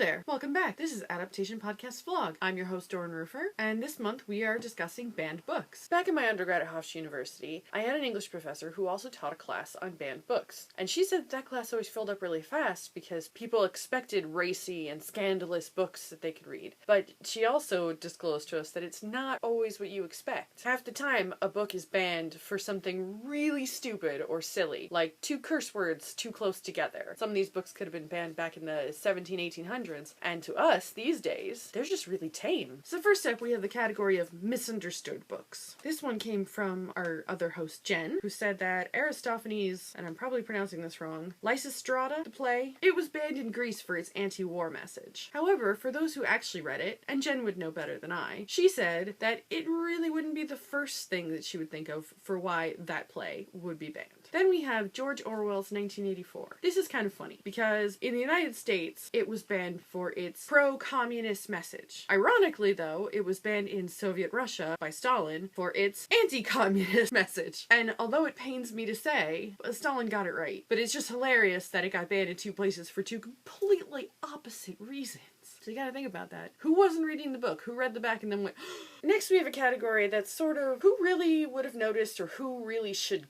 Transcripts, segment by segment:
there! Welcome back. This is Adaptation Podcast Vlog. I'm your host, Dorin, and this month we are discussing banned books. Back in my undergrad at Hofstra University, I had an English professor who also taught a class on banned books. And she said that class always filled up really fast because people expected racy and scandalous books that they could read. But she also disclosed to us that it's not always what you expect. Half the time, a book is banned for something really stupid or silly, like two curse words too close together. Some of these books could have been banned back in the 1800s, and to us, these days, they're just really tame. So first up, we have the category of misunderstood books. This one came from our other host, Jen, who said that Aristophanes, and I'm probably pronouncing this wrong, Lysistrata, the play, it was banned in Greece for its anti-war message. However, for those who actually read it, and Jen would know better than I, she said that it really wouldn't be the first thing that she would think of for why that play would be banned. Then we have George Orwell's 1984. This is kind of funny, because in the United States, it was banned for its pro-communist message. Ironically, though, it was banned in Soviet Russia by Stalin for its anti-communist message. And although it pains me to say, Stalin got it right. But it's just hilarious that it got banned in two places for two completely opposite reasons. So you gotta think about that. Who wasn't reading the book? Who read the back and then went, Next we have a category that's sort of who really would have noticed or who really should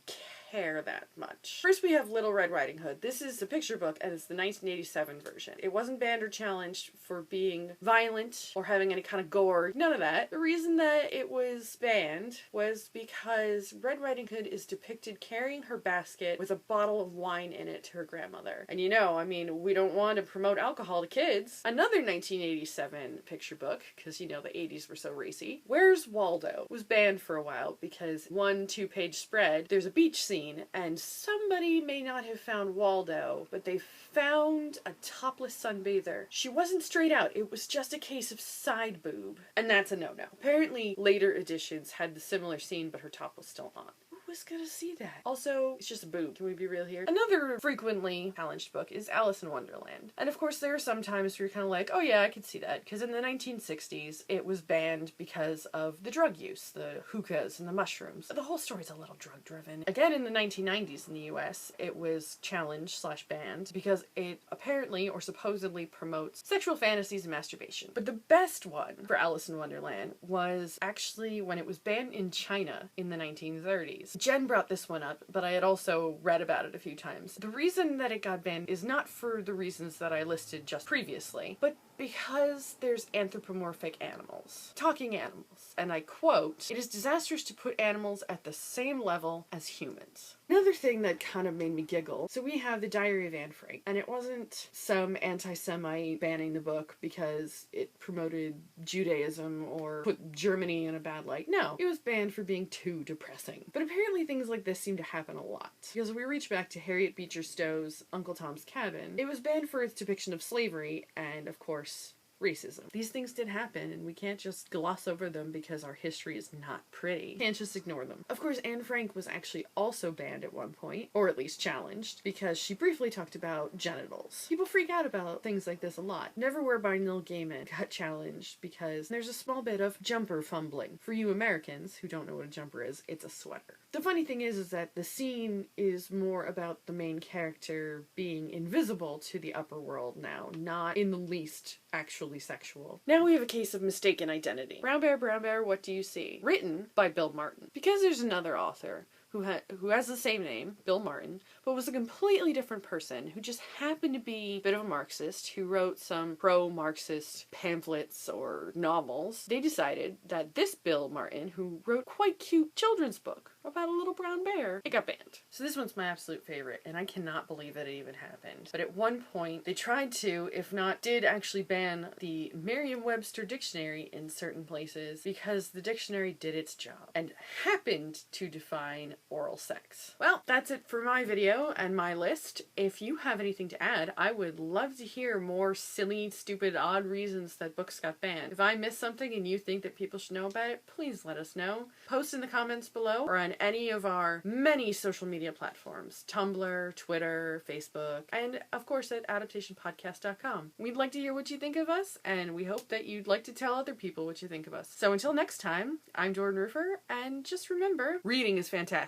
care that much. First we have Little Red Riding Hood. This is a picture book and it's the 1987 version. It wasn't banned or challenged for being violent or having any kind of gore. None of that. The reason that it was banned was because Red Riding Hood is depicted carrying her basket with a bottle of wine in it to her grandmother. And you know, I mean, we don't want to promote alcohol to kids. Another 1987 picture book, because you know the 80s were so racy, Where's Waldo? Was banned for a while because one 2-page spread, there's a beach scene and somebody may not have found Waldo, but they found a topless sunbather. She wasn't straight out, it was just a case of side boob. And that's a no-no. Apparently later editions had the similar scene, but her top was still on. Who was gonna see that? Also, it's just a boob. Can we be real here? Another frequently challenged book is Alice in Wonderland. And of course there are some times where you're kind of like, oh yeah, I could see that. Because in the 1960s, it was banned because of the drug use, the hookahs and the mushrooms. The whole story's a little drug driven. Again, in the 1990s in the US, it was challenged / banned because it apparently or supposedly promotes sexual fantasies and masturbation. But the best one for Alice in Wonderland was actually when it was banned in China in the 1930s. Jen brought this one up, but I had also read about it a few times. The reason that it got banned is not for the reasons that I listed just previously, but because there's anthropomorphic animals. Talking animals. And I quote, "It is disastrous to put animals at the same level as humans." Another thing that kind of made me giggle, so we have the Diary of Anne Frank, and it wasn't some anti-Semite banning the book because it promoted Judaism or put Germany in a bad light. No, it was banned for being too depressing. But apparently things like this seem to happen a lot. Because if we reach back to Harriet Beecher Stowe's Uncle Tom's Cabin, it was banned for its depiction of slavery and, of course, racism. These things did happen, and we can't just gloss over them because our history is not pretty. We can't just ignore them. Of course, Anne Frank was actually also banned at one point, or at least challenged, because she briefly talked about genitals. People freak out about things like this a lot. Neverwhere by Neil Gaiman got challenged because there's a small bit of jumper fumbling. For you Americans who don't know what a jumper is, it's a sweater. The funny thing is that the scene is more about the main character being invisible to the upper world now, not in the least actually sexual. Now we have a case of mistaken identity. Brown Bear, What Do You See? Written by Bill Martin. Because there's another author who has the same name, Bill Martin, but was a completely different person who just happened to be a bit of a Marxist who wrote some pro-Marxist pamphlets or novels. They decided that this Bill Martin, who wrote quite cute children's book about a little brown bear, it got banned. So this one's my absolute favorite, and I cannot believe that it even happened. But at one point, they tried to, if not did actually ban the MerriamWebster dictionary in certain places because the dictionary did its job and happened to define oral sex. Well, that's it for my video and my list. If you have anything to add, I would love to hear more silly, stupid, odd reasons that books got banned. If I missed something and you think that people should know about it, please let us know. Post in the comments below or on any of our many social media platforms. Tumblr, Twitter, Facebook, and of course at adaptationpodcast.com. We'd like to hear what you think of us, and we hope that you'd like to tell other people what you think of us. So until next time, I'm Dorin, and just remember, reading is fantastic.